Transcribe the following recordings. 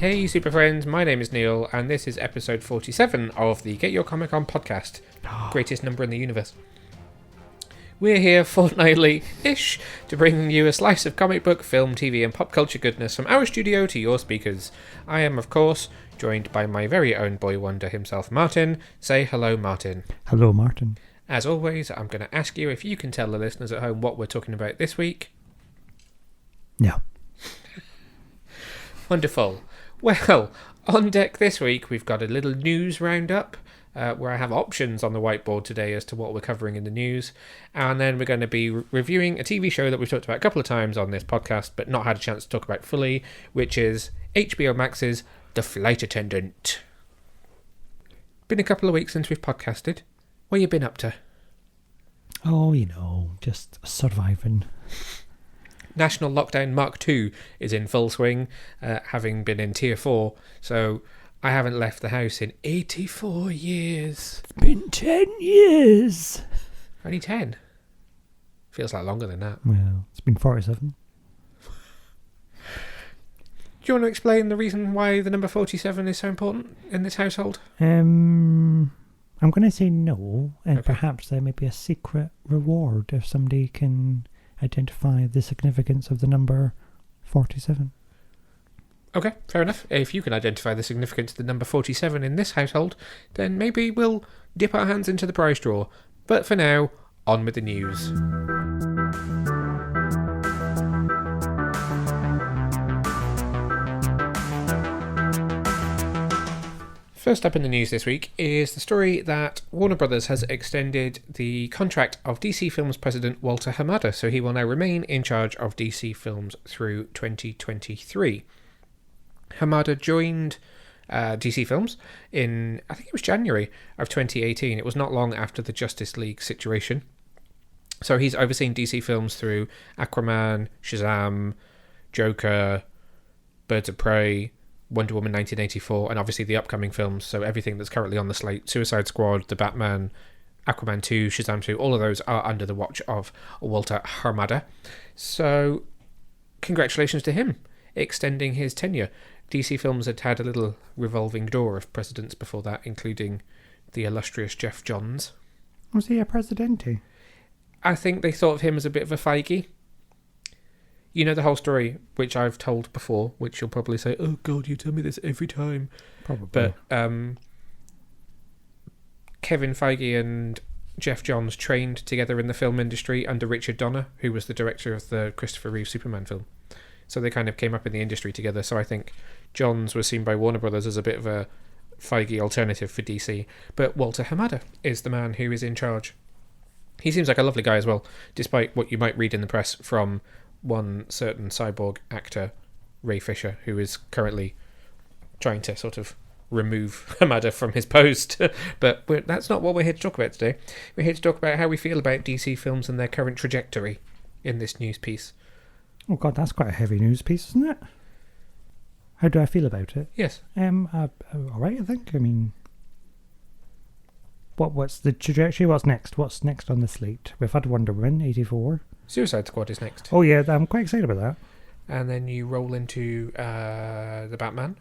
Hey super friends, my name is Neil and this is episode 47 of the Get Your Comic On podcast. Greatest number in the universe. We're here fortnightly-ish to bring you a slice of comic book, film, TV and pop culture goodness from our studio to your speakers. I am, of course, joined by my very own boy wonder himself, Martin. Say hello, Martin. Hello, Martin. As always, I'm going to ask you if you can tell the listeners at home what we're talking about this week. Yeah. Wonderful. Well, on deck this week, we've got a little news roundup where I have options on the whiteboard today as to what we're covering in the news. And then we're going to be reviewing a TV show that we've talked about a couple of times on this podcast, but not had a chance to talk about fully, which is HBO Max's The Flight Attendant. Been a couple of weeks since we've podcasted. What you been up to? Oh, just surviving. National Lockdown Mark II is in full swing, having been in Tier 4, so I haven't left the house in 84 years. It's been 10 years. Only 10? Feels like longer than that. Well, it's been 47. Do you want to explain the reason why the number 47 is so important in this household? I'm going to say no, and Okay. perhaps there may be a secret reward if somebody can identify the significance of the number 47. Okay, fair enough. If you can identify the significance of the number 47 in this household, then maybe we'll dip our hands into the prize draw. But for now, on with the news. First up in the news this week is the story that Warner Brothers has extended the contract of DC Films president Walter Hamada, so he will now remain in charge of DC Films through 2023. Hamada joined DC Films in, I think it was January of 2018. It was not long after the Justice League situation. So he's overseen DC Films through Aquaman, Shazam, Joker, Birds of Prey, Wonder Woman 1984, and obviously the upcoming films, so everything that's currently on the slate, Suicide Squad, The Batman, Aquaman 2, Shazam 2, all of those are under the watch of Walter Hamada. So, congratulations to him, extending his tenure. DC Films had a little revolving door of presidents before that, including the illustrious Jeff Johns. Was he a presidente? I think they thought of him as a bit of a Feige. You know the whole story, which I've told before, which you'll probably say, oh God, you tell me this every time. Probably. But Kevin Feige and Jeff Johns trained together in the film industry under Richard Donner, who was the director of the Christopher Reeve Superman film. So they kind of came up in the industry together. So I think Johns was seen by Warner Brothers as a bit of a Feige alternative for DC. But Walter Hamada is the man who is in charge. He seems like a lovely guy as well, despite what you might read in the press from one certain cyborg actor, Ray Fisher, who is currently trying to sort of remove Hamada from his post. But that's not what we're here to talk about today. We're here to talk about how we feel about DC Films and their current trajectory in this news piece. Oh God, that's quite a heavy news piece, isn't it? How do I feel about it? Yes. All right, I think. I mean, what's the trajectory? What's next? What's next on the slate? We've had Wonder Woman 84. Suicide Squad is next. Oh yeah, I'm quite excited about that. And then you roll into The Batman.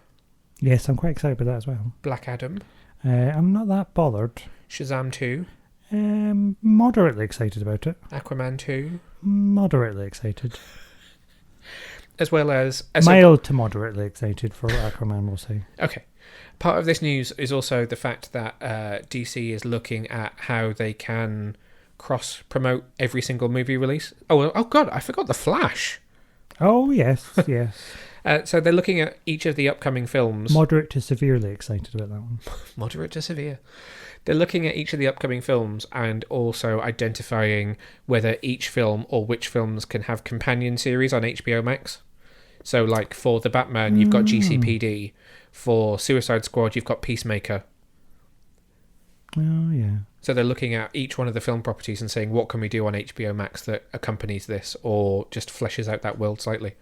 Yes, I'm quite excited about that as well. Black Adam. I'm not that bothered. Shazam 2. Moderately excited about it. Aquaman 2. Moderately excited. As well as... Mild to moderately excited for Aquaman, we'll say. Okay. Part of this news is also the fact that DC is looking at how they can cross-promote every single movie release. Oh God, I forgot The Flash. Oh, yes, yes. So they're looking at each of the upcoming films. Moderate to severely excited about that one. Moderate to severe. They're looking at each of the upcoming films and also identifying whether each film or which films can have companion series on HBO Max. So like for The Batman, you've got GCPD. For Suicide Squad, you've got Peacemaker. Oh, yeah. So they're looking at each one of the film properties and saying, what can we do on HBO Max that accompanies this or just fleshes out that world slightly?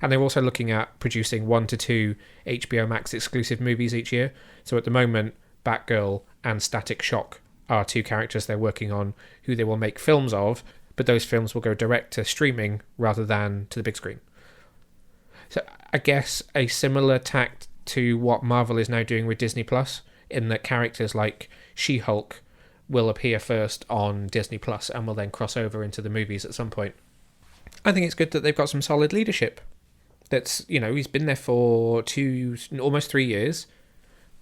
And they're also looking at producing 1 to 2 HBO Max exclusive movies each year. So at the moment, Batgirl and Static Shock are 2 characters they're working on who they will make films of, but those films will go direct to streaming rather than to the big screen. So I guess a similar tact to what Marvel is now doing with Disney Plus, in that characters like She-Hulk will appear first on Disney Plus and will then cross over into the movies at some point. I think it's good that they've got some solid leadership. That's, he's been there for almost 3 years.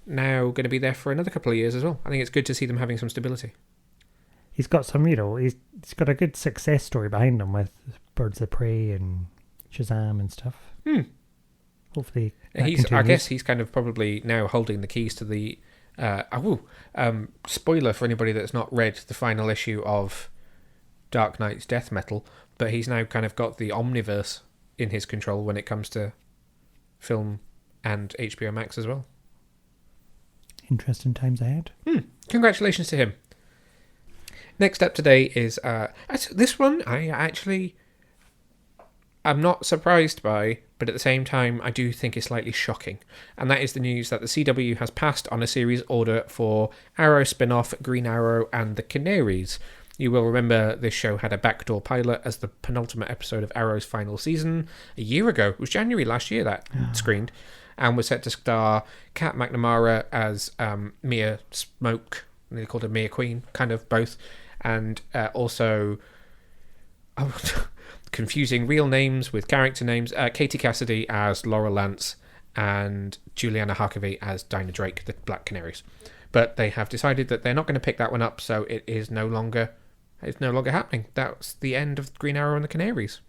Now going to be there for another couple of years as well. I think it's good to see them having some stability. He's got some, he's got a good success story behind him with Birds of Prey and Shazam and stuff. Hopefully I guess he's kind of probably now holding the keys to the... spoiler for anybody that's not read the final issue of Dark Knight's Death Metal, but he's now kind of got the Omniverse in his control when it comes to film and HBO Max as well. Interesting times ahead. Congratulations to him. Next up today is this one I'm not surprised by, but at the same time I do think it's slightly shocking, and that is the news that the CW has passed on a series order for Arrow spin-off, Green Arrow and the Canaries. You will remember this show had a backdoor pilot as the penultimate episode of Arrow's final season a year ago. It was January last year that screened, and was set to star Kat McNamara as Mia Smoke. They called her Mia Queen, kind of both, and also confusing real names with character names. Katie Cassidy as Laurel Lance and Juliana Harkavy as Dinah Drake, the Black Canaries. But they have decided that they're not going to pick that one up, so it is no longer happening. That's the end of Green Arrow and the Canaries.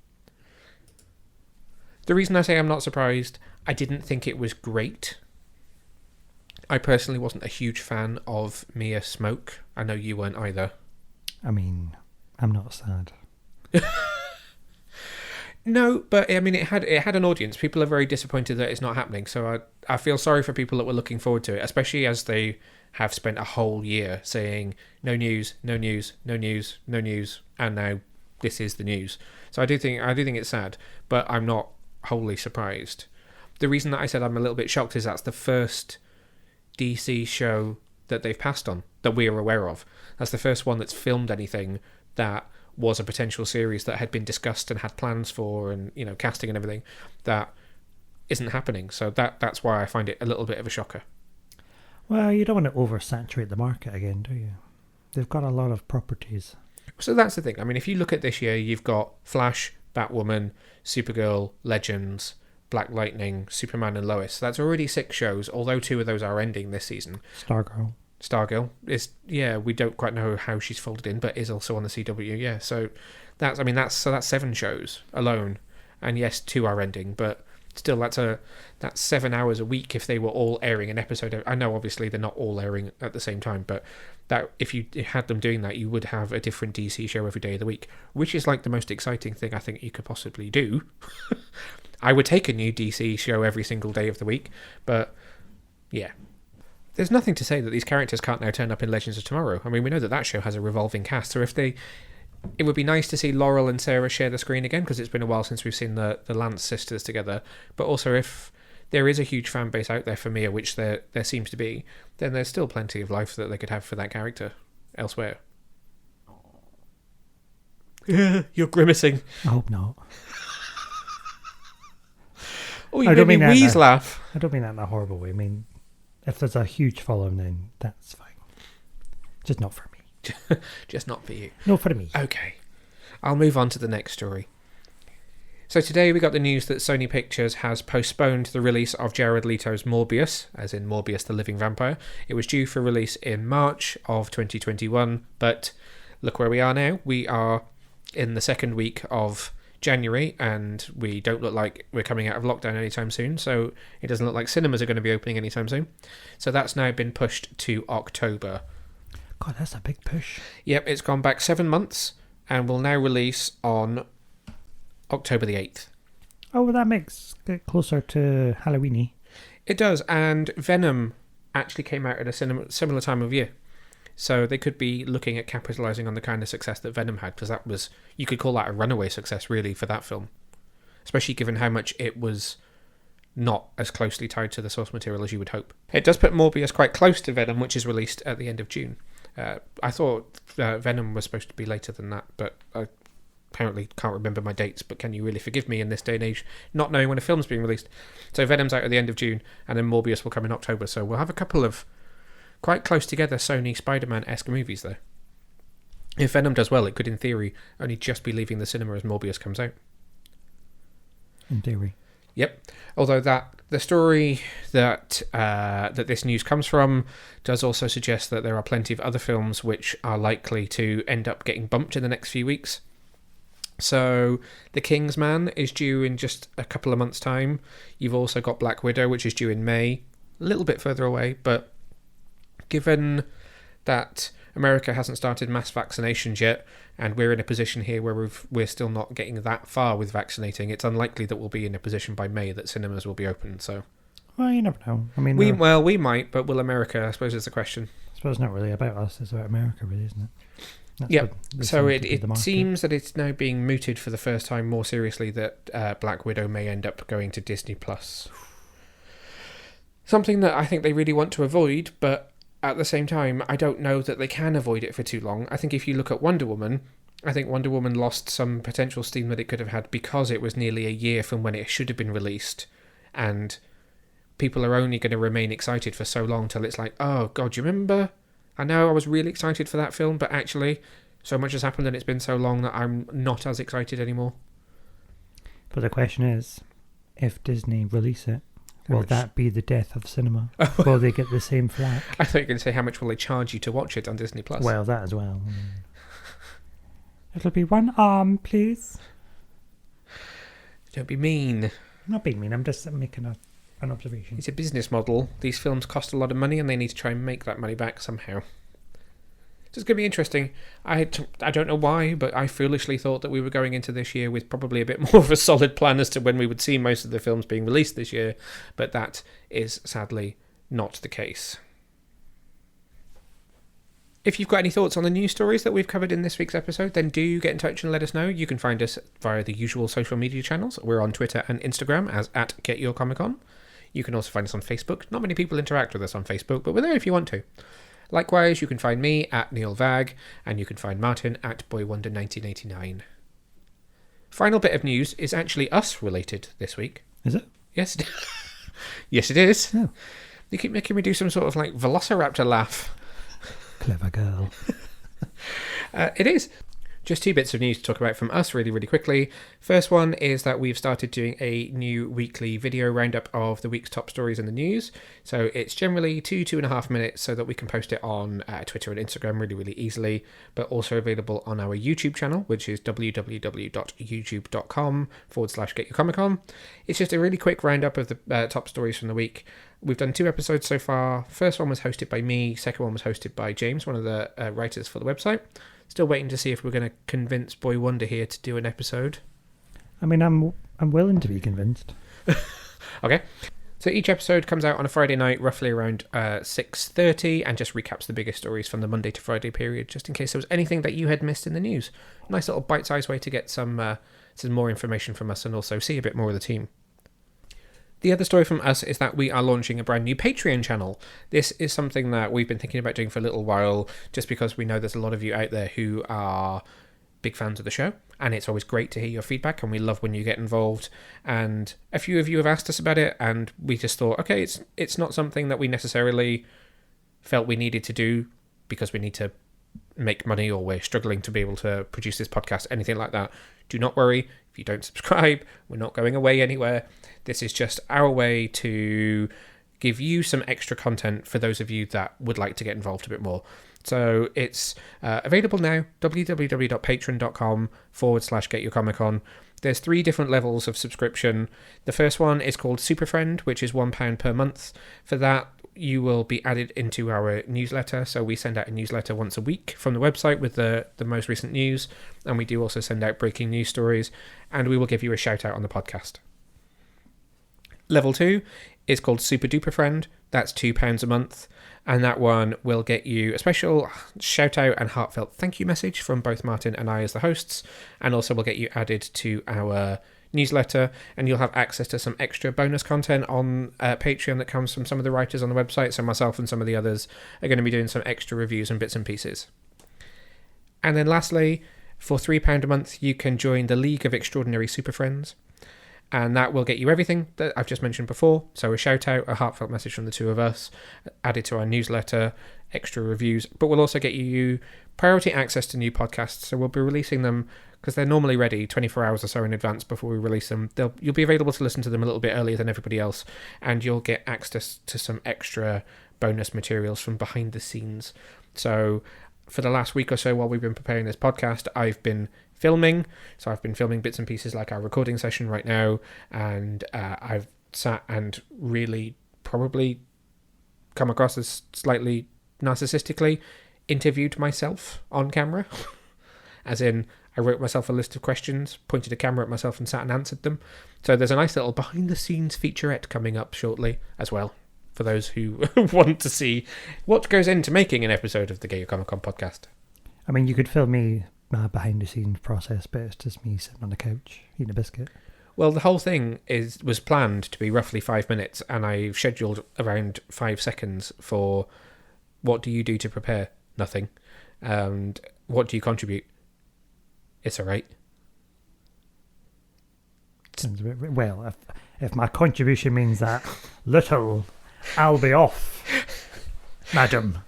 The reason I say I'm not surprised, I didn't think it was great. I personally wasn't a huge fan of Mia Smoke. I know you weren't either. I mean, I'm not sad. No, but I mean, it had an audience. People are very disappointed that it's not happening. So I feel sorry for people that were looking forward to it, especially as they have spent a whole year saying no news, no news, no news, no news, and now this is the news. So I do think it's sad, but I'm not wholly surprised. The reason that I said I'm a little bit shocked is that's the first DC show that they've passed on that we are aware of. That's the first one that's filmed anything that was a potential series that had been discussed and had plans for, and casting and everything, that isn't happening. So that's why I find it a little bit of a shocker. Well, you don't want to oversaturate the market again, do you? They've got a lot of properties. So that's the thing. I mean, if you look at this year, you've got Flash, Batwoman, Supergirl, Legends, Black Lightning, Superman and Lois. That's already 6 shows, although 2 of those are ending this season. Stargirl is, we don't quite know how she's folded in, but is also on the CW. So that's 7 shows alone, and yes, 2 are ending, but still that's 7 hours a week if they were all airing an episode. I know obviously they're not all airing at the same time, but that if you had them doing that, you would have a different DC show every day of the week, which is like the most exciting thing I think you could possibly do. I would take a new DC show every single day of the week, but yeah. There's nothing to say that these characters can't now turn up in Legends of Tomorrow. I mean, we know that show has a revolving cast, so it would be nice to see Laurel and Sarah share the screen again, because it's been a while since we've seen the Lance sisters together. But also, if there is a huge fan base out there for Mia, which there seems to be, then there's still plenty of life that they could have for that character elsewhere. You're grimacing. I hope not. Oh, you made me wheeze laugh. I don't mean that in a horrible way. I mean, if there's a huge following, then that's fine. Just not for me. Just not for you. No, for me. Okay. I'll move on to the next story. So today we got the news that Sony Pictures has postponed the release of Jared Leto's Morbius, as in Morbius the Living Vampire. It was due for release in March of 2021, but look where we are now. We are in the second week of January, and we don't look like we're coming out of lockdown anytime soon, so it doesn't look like cinemas are going to be opening anytime soon. So that's now been pushed to October. God, that's a big push. Yep, it's gone back 7 months, and will now release on October the 8th. Oh, well, that makes it closer to Halloween-y. It does, and Venom actually came out at a similar time of year. So they could be looking at capitalising on the kind of success that Venom had, because that was, you could call that a runaway success, really, for that film. Especially given how much it was not as closely tied to the source material as you would hope. It does put Morbius quite close to Venom, which is released at the end of June. I thought Venom was supposed to be later than that, but currently can't remember my dates, but can you really forgive me in this day and age, not knowing when a film's being released? So Venom's out at the end of June, and then Morbius will come in October. So we'll have a couple of quite close together Sony Spider-Man-esque movies there. If Venom does well, it could, in theory, only just be leaving the cinema as Morbius comes out. In theory. Yep. Although the story that this news comes from does also suggest that there are plenty of other films which are likely to end up getting bumped in the next few weeks. So The Kingsman is due in just a couple of months' time. You've also got Black Widow, which is due in May. A little bit further away, but given that America hasn't started mass vaccinations yet, and we're in a position here where we're still not getting that far with vaccinating, it's unlikely that we'll be in a position by May that cinemas will be open. So, well, you never know. I mean, we might, but will America? I suppose is the question. I suppose it's not really about us; it's about America, really, isn't it? Yeah. So it seems that it's now being mooted for the first time more seriously that Black Widow may end up going to Disney Plus. Something that I think they really want to avoid, but at the same time, I don't know that they can avoid it for too long. I think if you look at Wonder Woman, I think Wonder Woman lost some potential steam that it could have had because it was nearly a year from when it should have been released. And people are only going to remain excited for so long till it's like, oh, God, you remember? I know I was really excited for that film, but actually, so much has happened and it's been so long that I'm not as excited anymore. But the question is, if Disney release it, will that be the death of cinema? Will they get the same flack? I thought you were going to say how much will they charge you to watch it on Disney Plus. Well, that as well. It'll be one arm, please. Don't be mean. I'm not being mean. I'm just making an observation. It's a business model. These films cost a lot of money, and they need to try and make that money back somehow. So it's going to be interesting. I don't know why, but I foolishly thought that we were going into this year with probably a bit more of a solid plan as to when we would see most of the films being released this year, but that is sadly not the case. If you've got any thoughts on the news stories that we've covered in this week's episode, then do get in touch and let us know. You can find us via the usual social media channels. We're on Twitter and Instagram as @GetYourComicCon. You can also find us on Facebook. Not many people interact with us on Facebook, but we're there if you want to. Likewise, you can find me @NeilVag, and you can find Martin @BoyWonder1989. Final bit of news is actually us related this week. Is it? Yes. Yes, it is. Oh. You keep making me do some sort of like Velociraptor laugh. Clever girl. It is. Just two bits of news to talk about from us really, really quickly. First one is that we've started doing a new weekly video roundup of the week's top stories in the news. So it's generally 2.5 minutes so that we can post it on Twitter and Instagram really, really easily, but also available on our YouTube channel, which is www.youtube.com/getyourcomiccon. It's just a really quick roundup of the top stories from the week. We've done 2 episodes so far. First one was hosted by me. Second one was hosted by James, one of the writers for the website. Still waiting to see if we're going to convince Boy Wonder here to do an episode. I mean, I'm willing to be convinced. Okay. So each episode comes out on a Friday night, roughly around 6:30, and just recaps the biggest stories from the Monday to Friday period, just in case there was anything that you had missed in the news. Nice little bite-sized way to get some more information from us and also see a bit more of the team. The other story from us is that we are launching a brand new Patreon channel. This is something that we've been thinking about doing for a little while, just because we know there's a lot of you out there who are big fans of the show, and it's always great to hear your feedback, and we love when you get involved. And a few of you have asked us about it, and we just thought, okay, it's not something that we necessarily felt we needed to do because we need to make money or we're struggling to be able to produce this podcast, anything like that. Do not worry. If you don't subscribe, we're not going away anywhere. This is just our way to give you some extra content for those of you that would like to get involved a bit more. So it's available now, www.patreon.com/getyourcomiccon. There's 3 different levels of subscription. The first one is called Super Friend, which is £1 per month. For that, you will be added into our newsletter. So we send out a newsletter once a week from the website with the most recent news. And we do also send out breaking news stories. And we will give you a shout out on the podcast. Level 2 is called Super Duper Friend. That's £2 a month. And that one will get you a special shout out and heartfelt thank you message from both Martin and I as the hosts. And also will get you added to our newsletter, and you'll have access to some extra bonus content on Patreon that comes from some of the writers on the website. So myself and some of the others are going to be doing some extra reviews and bits and pieces. And then lastly, For £3 a month, you can join the League of Extraordinary Super Friends, and that will get you everything that I've just mentioned before. So a shout out, a heartfelt message from the two of us, added to our newsletter, extra reviews, but we'll also get you priority access to new podcasts. So we'll be releasing them, because they're normally ready 24 hours or so in advance before we release them. You'll be available to listen to them a little bit earlier than everybody else, and you'll get access to some extra bonus materials from behind the scenes. So for the last week or so while we've been preparing this podcast, I've been filming. So I've been filming bits and pieces like our recording session right now, and I've sat and really probably come across as slightly narcissistically interviewed myself on camera. As in, I wrote myself a list of questions, pointed a camera at myself and sat and answered them. So there's a nice little behind the scenes featurette coming up shortly as well, for those who want to see what goes into making an episode of the GYCO Comic-Con podcast. I mean, you could film me my behind the scenes process, but it's just me sitting on the couch eating a biscuit. Well, the whole thing was planned to be roughly 5 minutes, and I've scheduled around 5 seconds for what do you do to prepare? Nothing. And what do you contribute? It's all right. Sounds a bit, well, if my contribution means that little, I'll be off, madam.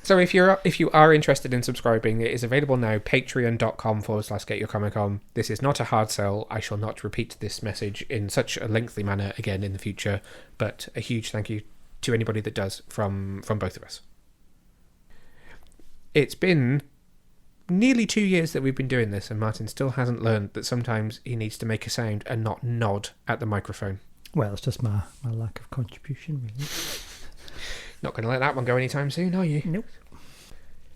So if you are interested in subscribing, it is available now, patreon.com/GetYourComicCon. This is not a hard sell. I shall not repeat this message in such a lengthy manner again in the future, but a huge thank you to anybody that does from both of us. It's been nearly 2 years that we've been doing this, and Martin still hasn't learned that sometimes he needs to make a sound and not nod at the microphone. Well, it's just my lack of contribution, really. Not going to let that one go anytime soon, are you? Nope.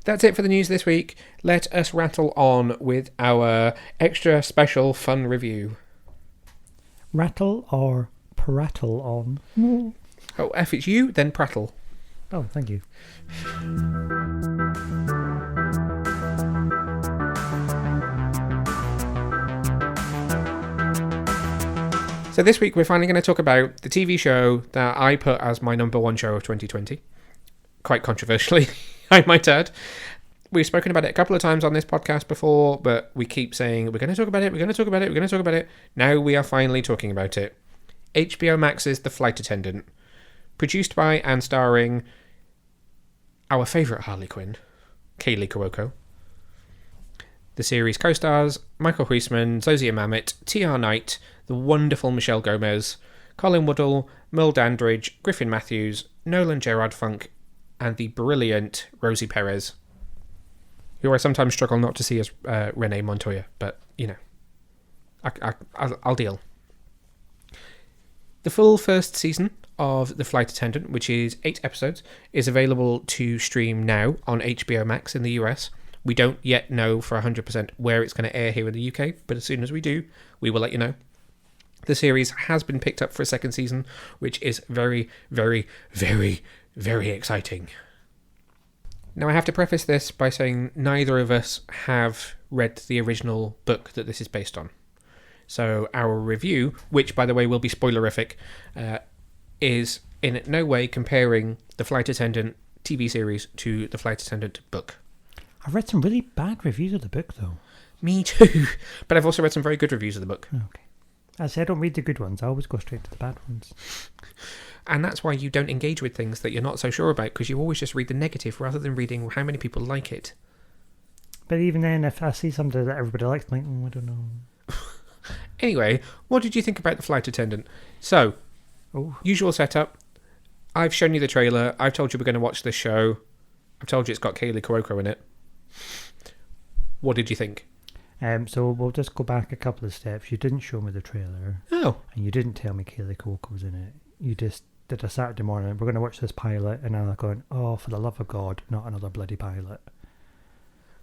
That's it for the news this week. Let us rattle on with our extra special fun review. Rattle or prattle on? Oh, if it's you, then prattle. Oh, thank you. So this week we're finally going to talk about the TV show that I put as my number one show of 2020. Quite controversially, I might add. We've spoken about it a couple of times on this podcast before, but we keep saying, we're going to talk about it, we're going to talk about it, we're going to talk about it. Now we are finally talking about it. HBO Max's The Flight Attendant. Produced by and starring our favourite Harley Quinn, Kaley Cuoco. The series co-stars Michael Huisman, Zosia Mamet, T.R. Knight, the wonderful Michelle Gomez, Colin Woodall, Merle Dandridge, Griffin Matthews, Nolan Gerard Funk, and the brilliant Rosie Perez, who I sometimes struggle not to see as Renee Montoya, but, you know, I'll deal. The full first season of The Flight Attendant, which is 8 episodes, is available to stream now on HBO Max in the US. We don't yet know for 100% where it's going to air here in the UK, but as soon as we do, we will let you know. The series has been picked up for a second season, which is very, very, very, very exciting. Now, I have to preface this by saying neither of us have read the original book that this is based on. So our review, which, by the way, will be spoilerific, is in no way comparing the Flight Attendant TV series to the Flight Attendant book. I've read some really bad reviews of the book, though. Me too. But I've also read some very good reviews of the book. Okay. I say I don't read the good ones. I always go straight to the bad ones. And that's why you don't engage with things that you're not so sure about, because you always just read the negative rather than reading how many people like it. But even then, if I see something that everybody likes, I'm like, I don't know. Anyway, what did you think about The Flight Attendant? So, usual setup. I've shown you the trailer. I've told you we're going to watch this show. I've told you it's got Kaley Cuoco in it. What did you think? So we'll just go back a couple of steps. You didn't show me the trailer. Oh. And you didn't tell me Kaley Cuoco was in it. You just did a Saturday morning. We're going to watch this pilot. And I'm going, oh, for the love of God, not another bloody pilot.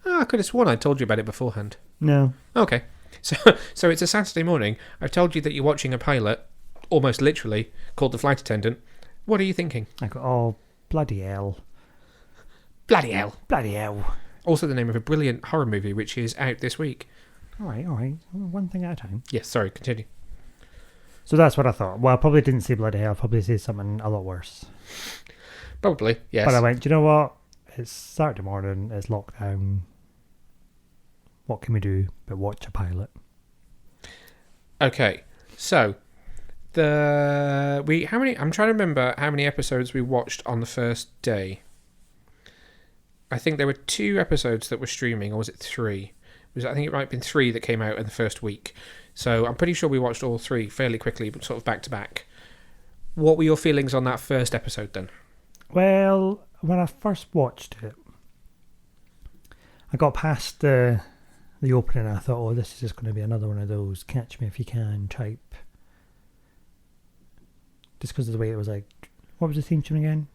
Oh, I could have sworn I told you about it beforehand. No. Okay. So it's a Saturday morning. I've told you that you're watching a pilot, almost literally, called The Flight Attendant. What are you thinking? I go, oh, bloody hell. Bloody hell. Bloody hell. Also the name of a brilliant horror movie which is out this week. All right. One thing at a time. Yes, sorry, continue. So that's what I thought. Well, I probably didn't say bloody hell. I probably said something a lot worse. Probably, yes. But I went, do you know what? It's Saturday morning. It's lockdown. what can we do but watch a pilot? Okay, so I'm trying to remember how many episodes we watched on the first day. I think there were 2 episodes that were streaming, or was it 3? I think it might have been 3 that came out in the first week. So I'm pretty sure we watched all 3 fairly quickly, but sort of back to back. What were your feelings on that first episode then? Well, when I first watched it, I got past the opening and I thought, oh, this is just going to be another one of those catch me if you can type. Just because of the way it was like, what was the theme tune again?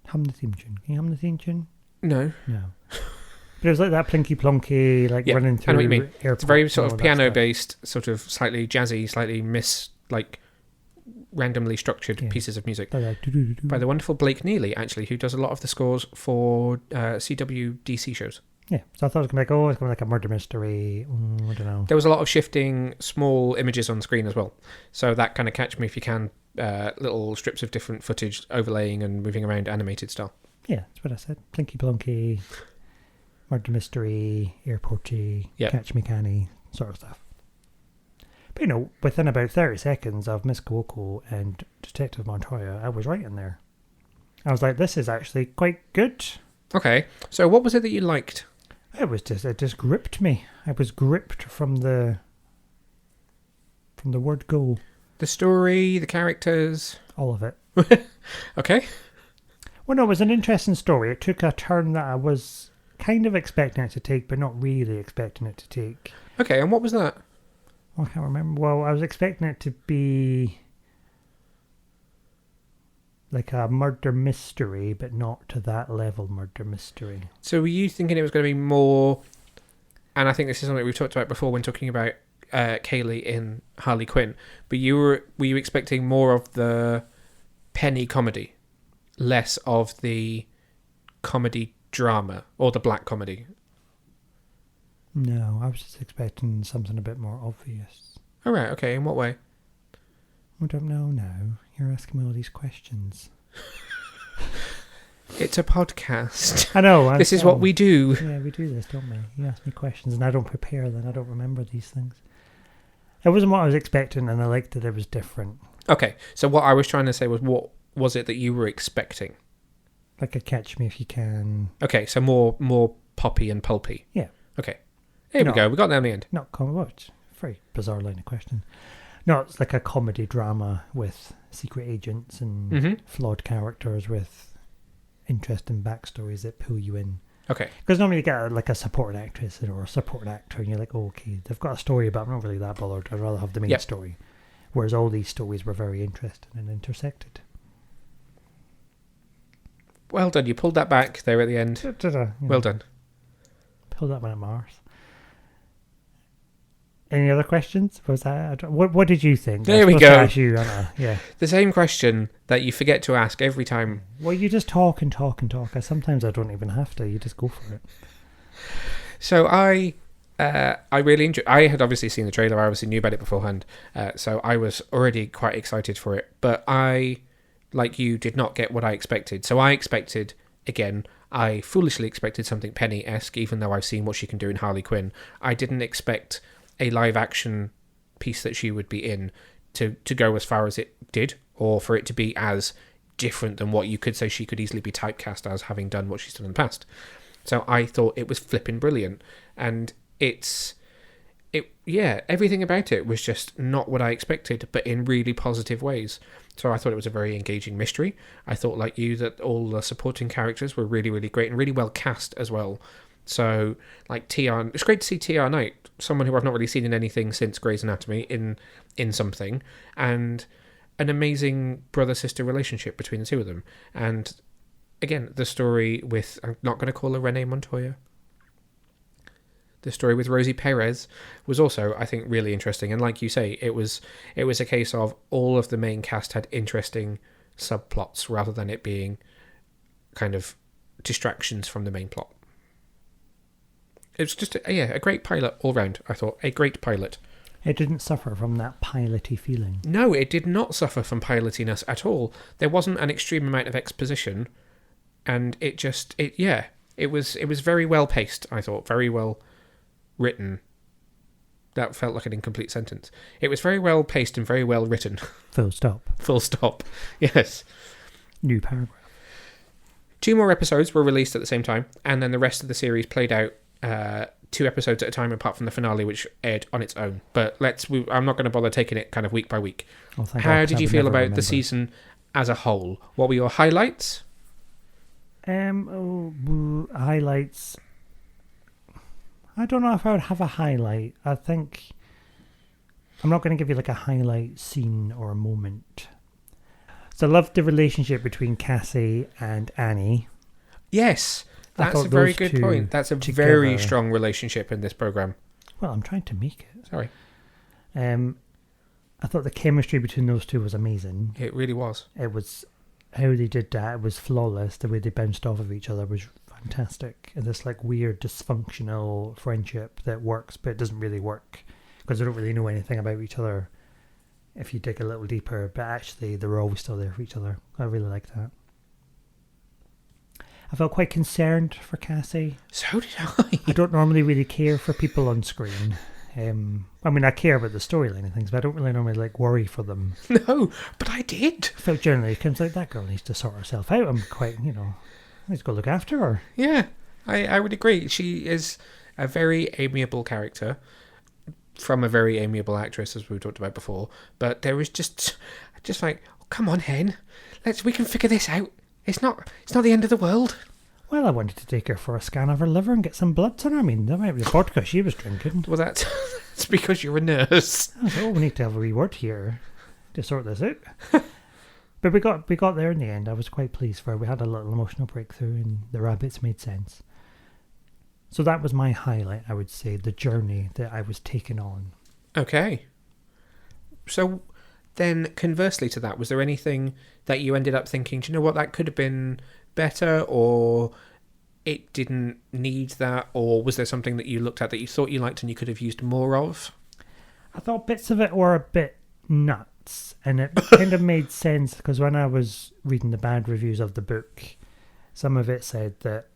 Hum the theme tune. Can you hum the theme tune? No. But it was like that plinky plonky, like running through. I know what you mean. It's very sort of piano stuff. based, sort of slightly jazzy, slightly randomly structured pieces of music by the wonderful Blake Neely, actually, who does a lot of the scores for CW DC shows. Yeah, so I thought it was going to be it's going to be like a murder mystery. I don't know. There was a lot of shifting small images on screen as well. So that kind of catch me if you can, little strips of different footage overlaying and moving around animated style. Yeah, that's what I said. Plinky plonky, murder mystery, airporty, catch me canny sort of stuff. But within about 30 seconds of Miss Cuoco and Detective Montoya, I was right in there. I was like, this is actually quite good. Okay, so what was it that you liked? It just gripped me. I was gripped from the word go. The story, the characters, all of it. Okay. Well, no, it was an interesting story. It took a turn that I was kind of expecting it to take, but not really expecting it to take. Okay, and what was that? I can't remember. Well, I was expecting it to be like a murder mystery, but not to that level murder mystery. So were you thinking it was going to be more, and I think this is something we've talked about before when talking about Kaley in Harley Quinn, but were you expecting more of the penny comedy, less of the comedy drama or the black comedy? No, I was just expecting something a bit more obvious. All right, okay, in what way? I don't know now. You're asking me all these questions. It's a podcast. I know. This is what we do. Yeah, we do this, don't we? You ask me questions and I don't prepare, then I don't remember these things. It wasn't what I was expecting, and I liked that it was different. Okay, so what I was trying to say was, what was it that you were expecting? Like a catch me if you can. Okay, so more poppy and pulpy. Yeah. Okay. Here we go. We got there in the end. Not comedy. Very bizarre line of question. No, it's like a comedy drama with secret agents and flawed characters with interesting backstories that pull you in. Okay. Because normally you get like a supporting actress or a supporting actor and you're like, oh, okay, they've got a story, but I'm not really that bothered. I'd rather have the main story. Whereas all these stories were very interesting and intersected. Well done. You pulled that back there at the end. Well done. Pulled that one at Mars. Any other questions? What did you think? There we go. Ask you, yeah. The same question that you forget to ask every time. Well, you just talk and talk and talk. Sometimes I don't even have to. You just go for it. So I really enjoyed. I had obviously seen the trailer. I obviously knew about it beforehand. So I was already quite excited for it. But I, like you, did not get what I expected. So I expected, again, I foolishly expected something Penny-esque, even though I've seen what she can do in Harley Quinn. I didn't expect a live action piece that she would be in to go as far as it did, or for it to be as different than what you could say she could easily be typecast as, having done what she's done in the past. So I thought it was flipping brilliant, and everything about it was just not what I expected, but in really positive ways. So I thought it was a very engaging mystery. I thought, like you, that all the supporting characters were really, really great and really well cast as well. So, like TR, it's great to see TR Knight, someone who I've not really seen in anything since Grey's Anatomy, in something, and an amazing brother-sister relationship between the two of them. And again, the story with, I'm not going to call her Renee Montoya, the story with Rosie Perez was also, I think, really interesting. And like you say, it was a case of all of the main cast had interesting subplots rather than it being kind of distractions from the main plot. It was just a great pilot all round, I thought. A great pilot. It didn't suffer from that piloty feeling. No, it did not suffer from pilotiness at all. There wasn't an extreme amount of exposition, and it was very well paced, I thought. Very well written. That felt like an incomplete sentence. It was very well paced and very well written. Full stop. Full stop. Yes. New paragraph. 2 more episodes were released at the same time, and then the rest of the series played out 2 episodes at a time, apart from the finale, which aired on its own. But I'm not going to bother taking it kind of week by week. Oh, How did you feel about the season as a whole? What were your highlights? Highlights. I don't know if I would have a highlight. I think I'm not going to give you like a highlight scene or a moment. So I loved the relationship between Cassie and Annie. Yes, that's a very good point. That's a very strong relationship in this program. Well, I'm trying to make it. Sorry. I thought the chemistry between those two was amazing. It really was. It was how they did that. It was flawless. The way they bounced off of each other was fantastic. And this like weird dysfunctional friendship that works, but it doesn't really work because they don't really know anything about each other. If you dig a little deeper, but actually they were always still there for each other. I really like that. I felt quite concerned for Cassie. So did I. I don't normally really care for people on screen. I mean, I care about the storyline and things, but I don't really normally like worry for them. No, but I did. I felt generally, it comes like that girl needs to sort herself out. I'm quite, I need to go look after her. Yeah, I would agree. She is a very amiable character from a very amiable actress, as we talked about before. But there was just like, oh, come on, Hen, we can figure this out. It's not the end of the world. Well, I wanted to take her for a scan of her liver and get some bloods on her. I mean, that might be the vodka she was drinking. Well, that's because you're a nurse. Oh, we need to have a wee word here to sort this out. But we got there in the end. I was quite pleased for her. We had a little emotional breakthrough and the rabbits made sense. So that was my highlight, I would say, the journey that I was taken on. Okay. So then, conversely to that, was there anything that you ended up thinking, do you know what, that could have been better, or it didn't need that, or was there something that you looked at that you thought you liked and you could have used more of? I thought bits of it were a bit nuts, and it kind of made sense, because when I was reading the bad reviews of the book, some of it said that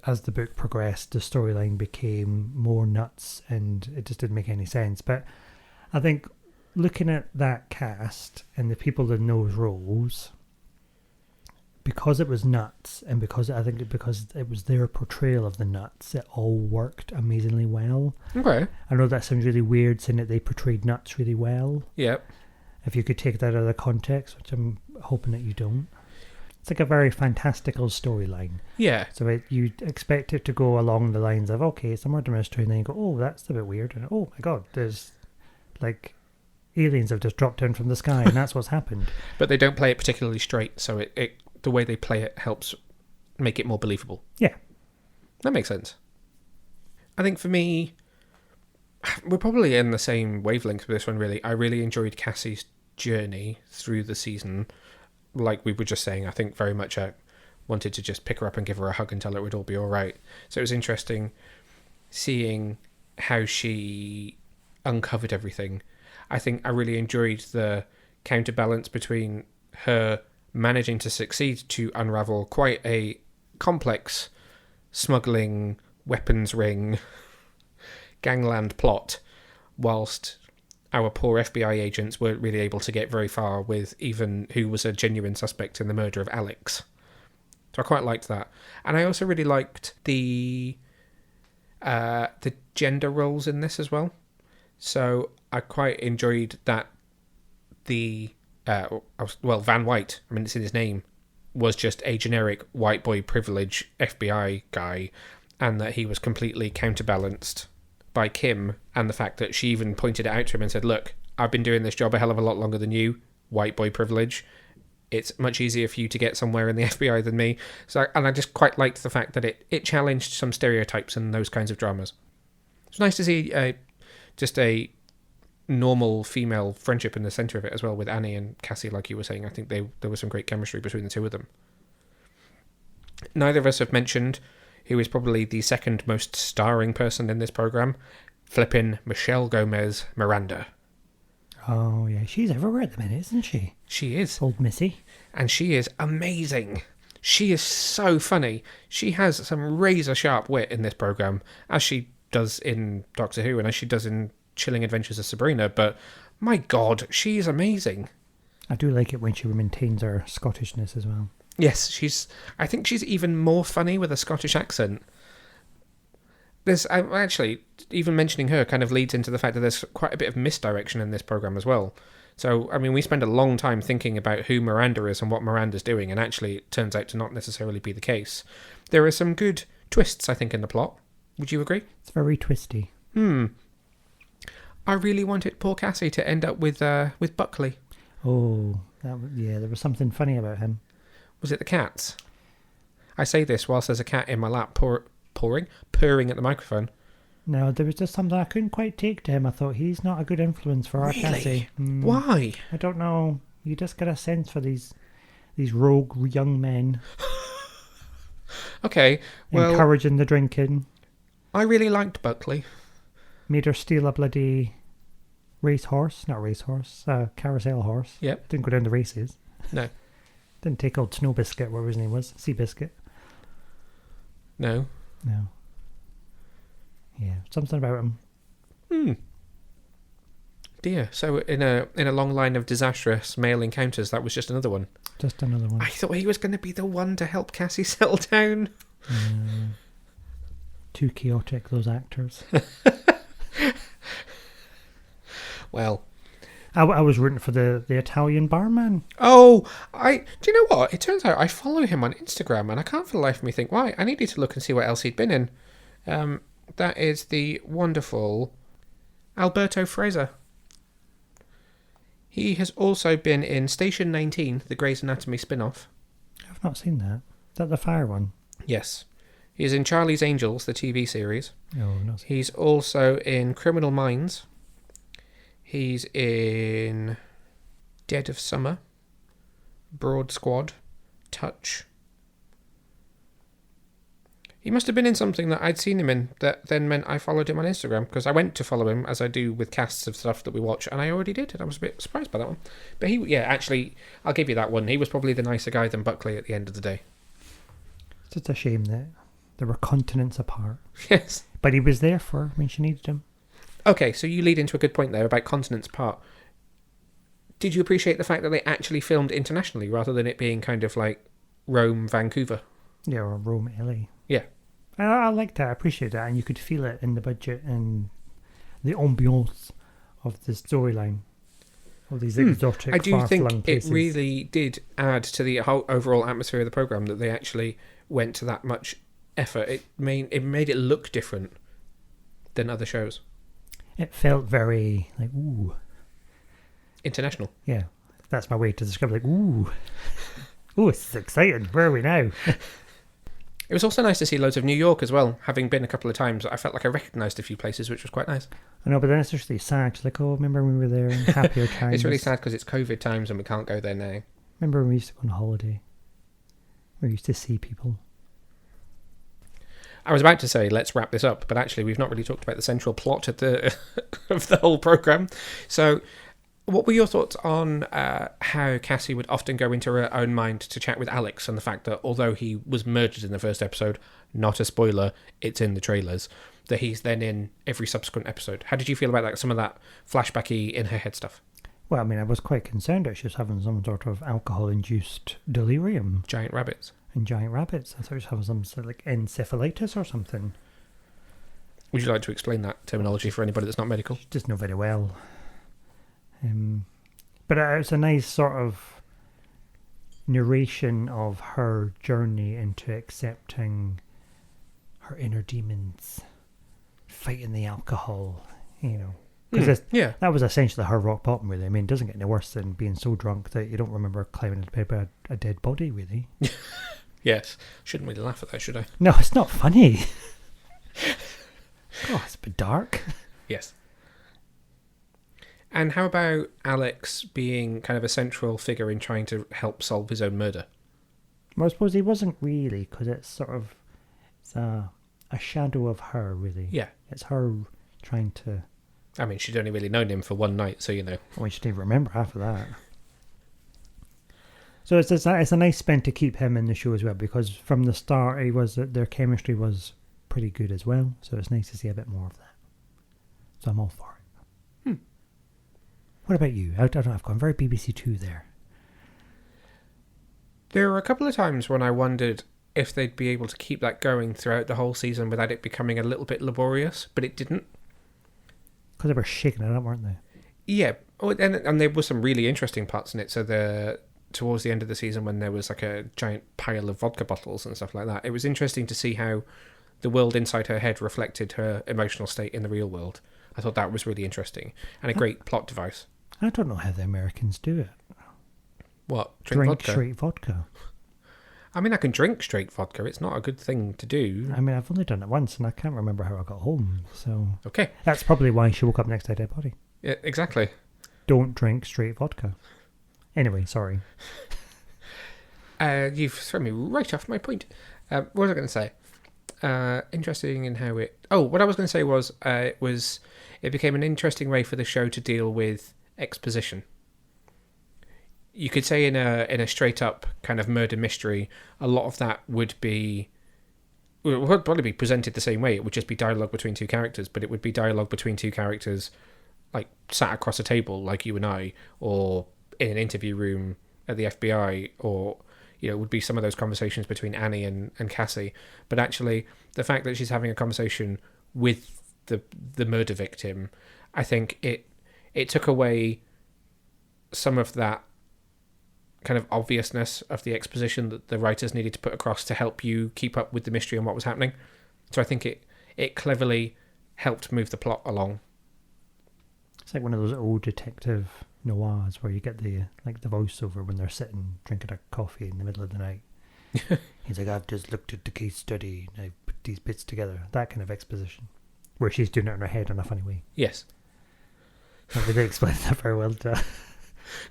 as the book progressed, the storyline became more nuts, and it just didn't make any sense. But I think looking at that cast and the people in those roles, because it was nuts, and because it was their portrayal of the nuts, it all worked amazingly well. Okay. I know that sounds really weird, saying that they portrayed nuts really well. Yep. If you could take that out of context, which I'm hoping that you don't. It's like a very fantastical storyline. Yeah. So you expect it to go along the lines of, okay, it's a murder mystery, and then you go, oh, that's a bit weird, and oh my god, there's like aliens have just dropped down from the sky, and that's what's happened. But they don't play it particularly straight, so it the way they play it helps make it more believable. Yeah. That makes sense. I think for me, we're probably in the same wavelength with this one, really. I really enjoyed Cassie's journey through the season. Like we were just saying, I think very much I wanted to just pick her up and give her a hug and tell her it would all be all right. So it was interesting seeing how she uncovered everything. I think I really enjoyed the counterbalance between her managing to succeed to unravel quite a complex smuggling, weapons ring, gangland plot, whilst our poor FBI agents weren't really able to get very far with even who was a genuine suspect in the murder of Alex. So I quite liked that. And I also really liked the gender roles in this as well. So I quite enjoyed that Van White, I mean it's in his name, was just a generic white boy privilege FBI guy, and that he was completely counterbalanced by Kim, and the fact that she even pointed it out to him and said, look, I've been doing this job a hell of a lot longer than you, white boy privilege. It's much easier for you to get somewhere in the FBI than me. And I just quite liked the fact that it challenged some stereotypes and those kinds of dramas. It's nice to see just a normal female friendship in the centre of it as well, with Annie and Cassie, like you were saying. I think there was some great chemistry between the two of them. Neither of us have mentioned who is probably the second most starring person in this programme, flippin' Michelle Gomez Miranda. Oh yeah, she's everywhere at the minute, isn't she? She is. Old Missy. And she is amazing. She is so funny. She has some razor sharp wit in this programme, as she does in Doctor Who and as she does in Chilling Adventures of Sabrina, but my God, she's amazing. I do like it when she maintains her Scottishness as well. Yes, I think she's even more funny with a Scottish accent. Actually, even mentioning her kind of leads into the fact that there's quite a bit of misdirection in this programme as well. So, I mean, we spend a long time thinking about who Miranda is and what Miranda's doing, and actually it turns out to not necessarily be the case. There are some good twists, I think, in the plot. Would you agree? It's very twisty. I really wanted poor Cassie to end up with Buckley. Oh, there was something funny about him. Was it the cats? I say this whilst there's a cat in my lap purring at the microphone. No, there was just something I couldn't quite take to him. I thought he's not a good influence for our Cassie. Why? I don't know. You just get a sense for these rogue young men. Okay, well... encouraging the drinking. I really liked Buckley. Made her steal a bloody carousel horse. Yep. Didn't go down the races. No. Didn't take old Snow Biscuit, whatever his name was. Sea Biscuit. No. Yeah, something about him. Dear. So in a long line of disastrous male encounters, that was just another one. Just another one. I thought he was going to be the one to help Cassie settle down. Too chaotic, those actors. Well, I was rooting for the Italian barman. Oh, do you know what? It turns out I follow him on Instagram, and I can't for the life of me think why. I needed to look and see what else he'd been in. That is the wonderful Alberto Fraser. He has also been in Station 19, the Grey's Anatomy spin-off. I've not seen that. Is that the fire one? Yes. He's in Charlie's Angels, the TV series. Oh, no. He's also in Criminal Minds. He's in Dead of Summer, Broad Squad, Touch. He must have been in something that I'd seen him in that then meant I followed him on Instagram, because I went to follow him, as I do with casts of stuff that we watch, and I already did, and I was a bit surprised by that one. But actually, I'll give you that one. He was probably the nicer guy than Buckley at the end of the day. It's just a shame that they were continents apart. Yes. But he was there for her when she needed him. Okay, so you lead into a good point there about continents apart. Did you appreciate the fact that they actually filmed internationally rather than it being kind of like Rome, Vancouver? Yeah, or Rome, LA. Yeah. I like that. I appreciate that. And you could feel it in the budget and the ambiance of the storyline. All these exotic, I do think places. it really did add to the whole overall atmosphere of the programme that they actually went to that much effort. It made it look different than other shows. It felt very like, ooh. International. Yeah. That's my way to describe it. Like, ooh. Ooh, this is exciting. Where are we now? It was also nice to see loads of New York as well. Having been a couple of times, I felt like I recognised a few places, which was quite nice. I know, but then it's just really sad. It's like, oh, remember when we were there in happier times? It's really sad because it's COVID times and we can't go there now. Remember when we used to go on holiday? We used to see people. I was about to say, let's wrap this up, but actually we've not really talked about the central plot of the of the whole programme. So what were your thoughts on how Cassie would often go into her own mind to chat with Alex, and the fact that although he was murdered in the first episode, not a spoiler, it's in the trailers, that he's then in every subsequent episode? How did you feel about that? Some of that flashbacky in her head stuff? Well, I mean, I was quite concerned that she was having some sort of alcohol-induced delirium. Giant rabbits. And giant rabbits. I thought she was having some sort of like encephalitis or something. Would you like to explain that terminology for anybody that's not medical? She doesn't know very well. But it's a nice sort of narration of her journey into accepting her inner demons, fighting the alcohol, you know. Because that was essentially her rock bottom, really. I mean, it doesn't get any worse than being so drunk that you don't remember climbing into bed with a dead body, really. Yes. Shouldn't really laugh at that, should I? No, it's not funny. Oh, it's a bit dark. Yes. And how about Alex being kind of a central figure in trying to help solve his own murder? Well, I suppose he wasn't really, because it's a shadow of her, really. Yeah. It's her trying to... I mean, she'd only really known him for one night, so you know. Well, she didn't remember half of that. So it's a nice spin to keep him in the show as well, because from the start their chemistry was pretty good as well, so it's nice to see a bit more of that. So I'm all for it. What about you? I don't know, I've gone very BBC Two there. There were a couple of times when I wondered if they'd be able to keep that going throughout the whole season without it becoming a little bit laborious, but it didn't. Because they were shaking it up, weren't they? Yeah, and there were some really interesting parts in it. So towards the end of the season, when there was like a giant pile of vodka bottles and stuff like that, it was interesting to see how the world inside her head reflected her emotional state in the real world. I thought that was really interesting and a great plot device. I don't know how the Americans do it. What? Drink vodka? straight vodka. I mean, I can drink straight vodka. It's not a good thing to do. I mean, I've only done it once, and I can't remember how I got home. So okay, that's probably why she woke up next to a dead body. Yeah, exactly. Don't drink straight vodka. Anyway, sorry. You've thrown me right off my point. What was I going to say? Interesting in how it... Oh, what I was going to say was it became an interesting way for the show to deal with exposition. You could say in a straight up kind of murder mystery, a lot of that would probably be presented the same way. It would just be dialogue between two characters, but it would be dialogue between two characters like sat across a table like you and I, or in an interview room at the FBI, or it would be some of those conversations between Annie and Cassie. But actually, the fact that she's having a conversation with the murder victim, I think it took away some of that kind of obviousness of the exposition that the writers needed to put across to help you keep up with the mystery and what was happening. So I think it cleverly helped move the plot along. It's like one of those old detective noirs where you get the voiceover when they're sitting drinking a coffee in the middle of the night. He's like, I've just looked at the case study and I've put these bits together. That kind of exposition. Where she's doing it in her head in a funny way. Yes. They didn't explain that very well.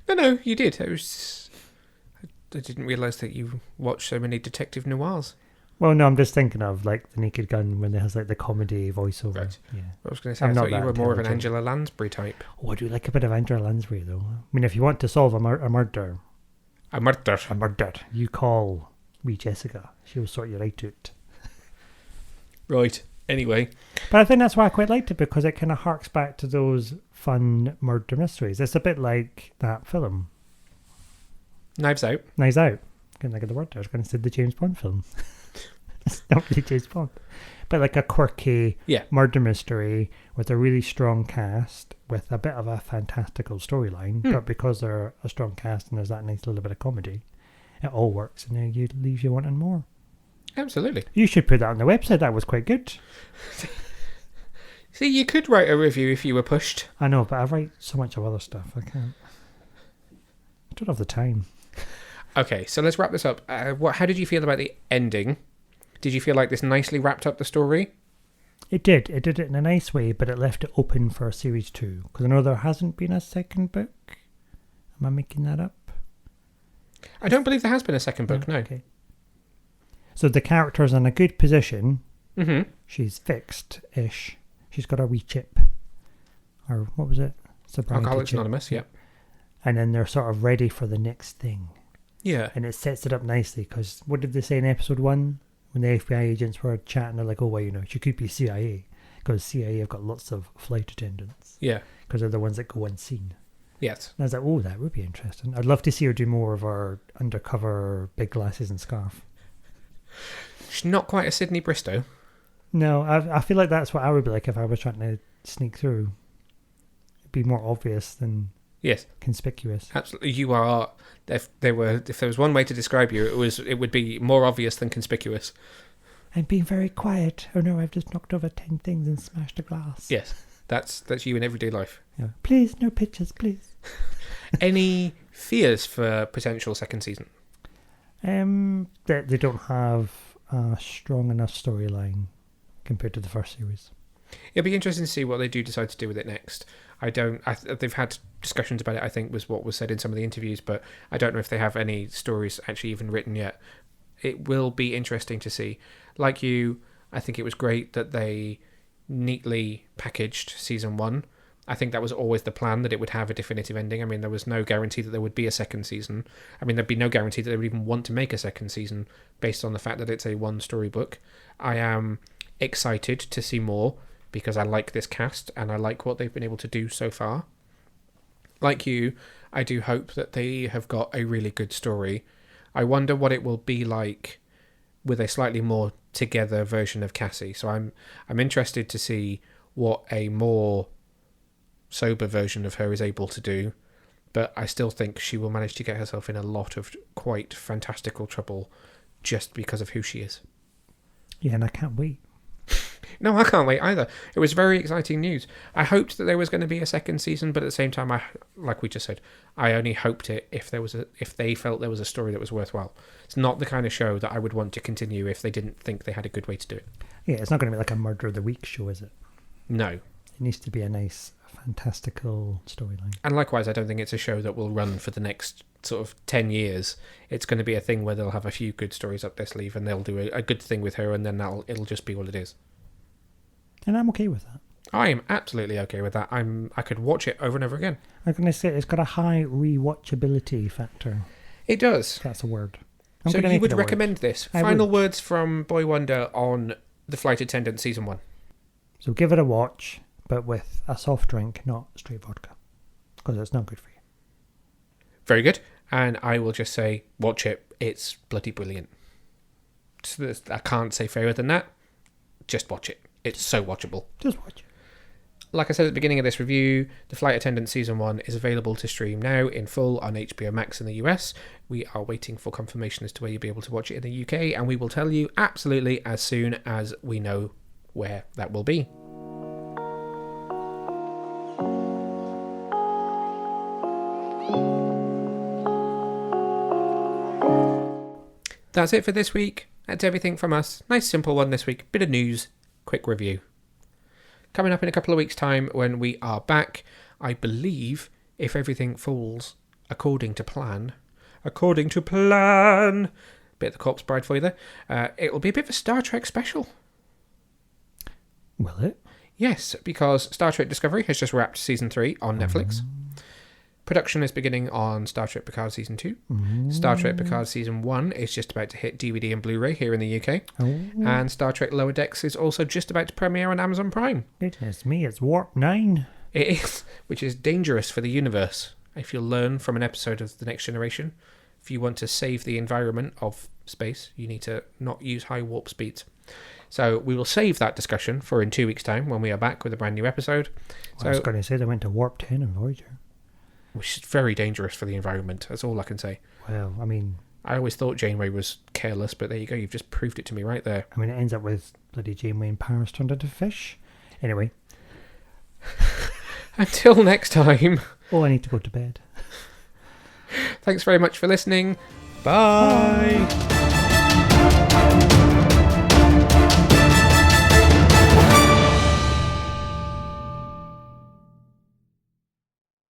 No, you did. I didn't realise that you watched so many detective noirs. Well, no, I'm just thinking of like The Naked Gun when it has like the comedy voiceover. Right. Yeah. I was going to say, I thought you were more of an Angela Lansbury type. Oh, I do like a bit of Angela Lansbury though. I mean, if you want to solve a murder, you call wee Jessica. She'll sort you right out. Right. Anyway. But I think that's why I quite liked it, because it kind of harks back to those fun murder mysteries. It's a bit like that film. Knives Out. Couldn't think of the word. I was going to say the James Bond film. It's not really James Bond. But like a quirky murder mystery with a really strong cast with a bit of a fantastical storyline. But because they're a strong cast and there's that nice little bit of comedy, it all works and it leaves you wanting more. Absolutely. You should put that on the website. That was quite good. See, you could write a review if you were pushed. I know, but I write so much of other stuff. I can't. I don't have the time. Okay, so let's wrap this up. How did you feel about the ending? Did you feel like this nicely wrapped up the story? It did. It did it in a nice way, but it left it open for a series 2. Because I know there hasn't been a second book. Am I making that up? I don't believe there has been a second book, no. Okay. So the character's in a good position. Mm-hmm. She's fixed-ish. She's got a wee chip. Or what was it? Alcoholics Anonymous, yeah. And then they're sort of ready for the next thing. Yeah. And it sets it up nicely, because what did they say in episode 1? When the FBI agents were chatting, they're like, oh, well, she could be CIA. Because CIA have got lots of flight attendants. Yeah. Because they're the ones that go unseen. Yes. And I was like, oh, that would be interesting. I'd love to see her do more of her undercover big glasses and scarf. She's not quite a Sydney Bristow. No, I feel like that's what I would be like if I was trying to sneak through. It'd be more obvious than conspicuous. Absolutely, you are. If there was one way to describe you, it would be more obvious than conspicuous. I'm being very quiet. Oh no, I've just knocked over 10 things and smashed a glass. Yes, that's you in everyday life. Yeah. Please, no pictures, please. Any fears for potential second season? That they don't have a strong enough storyline compared to the first series. It'll be interesting to see what they do decide to do with it next. They've had discussions about it, I think, was what was said in some of the interviews, but I don't know if they have any stories actually even written yet. It will be interesting to see. Like you, I think it was great that they neatly packaged season 1. I think that was always the plan, that it would have a definitive ending. I mean, there was no guarantee that there would be a second season. I mean, there'd be no guarantee that they would even want to make a second season based on the fact that it's a one-story book. I am excited to see more because I like this cast and I like what they've been able to do so far. Like you, I do hope that they have got a really good story. I wonder what it will be like with a slightly more together version of Cassie. So I'm interested to see what a more sober version of her is able to do. But I still think she will manage to get herself in a lot of quite fantastical trouble just because of who she is. Yeah, and I can't wait. No, I can't wait either. It was very exciting news. I hoped that there was going to be a second season, but at the same time, like we just said, I only hoped it if they felt there was a story that was worthwhile. It's not the kind of show that I would want to continue if they didn't think they had a good way to do it. Yeah, it's not going to be like a Murder of the Week show, is it? No. It needs to be a nice, fantastical storyline. And likewise, I don't think it's a show that will run for the next sort of 10 years. It's going to be a thing where they'll have a few good stories up their sleeve and they'll do a good thing with her, and then it'll just be what it is. And I'm okay with that. I am absolutely okay with that. I could watch it over and over again. I'm going to say it's got a high rewatchability factor. It does. If that's a word. So you would recommend this? Final words from Boy Wonder on The Flight Attendant Season 1. So give it a watch, but with a soft drink, not straight vodka. Because it's not good for you. Very good. And I will just say, watch it. It's bloody brilliant. So I can't say fairer than that. Just watch it. It's so watchable. Just watch it. Like I said at the beginning of this review, The Flight Attendant Season 1 is available to stream now in full on HBO Max in the US. We are waiting for confirmation as to where you'll be able to watch it in the UK, and we will tell you absolutely as soon as we know where that will be. That's it for this week. That's everything from us. Nice simple one this week. Bit of news. Quick review. Coming up in a couple of weeks' time when we are back, I believe, if everything falls according to plan, bit of the Corpse Bride for you there, it'll be a bit of a Star Trek special. Will it? Yes, because Star Trek Discovery has just wrapped Season 3 on Netflix. Production is beginning on Star Trek Picard Season 2. Star Trek Picard Season 1 is just about to hit DVD and Blu-ray here in the UK. And Star Trek Lower Decks is also just about to premiere on Amazon Prime. Goodness me, it's Warp 9. It is, which is dangerous for the universe. If you'll learn from an episode of The Next Generation, if you want to save the environment of space, you need to not use high warp speeds. So we will save that discussion for in 2 weeks' time when we are back with a brand new episode. I was going to say they went to Warp 10 and Voyager. Which is very dangerous for the environment. That's all I can say. Well, I mean... I always thought Janeway was careless, but there you go. You've just proved it to me right there. I mean, it ends up with bloody Janeway in Paris turned into fish. Anyway. Until next time. Oh, I need to go to bed. Thanks very much for listening. Bye.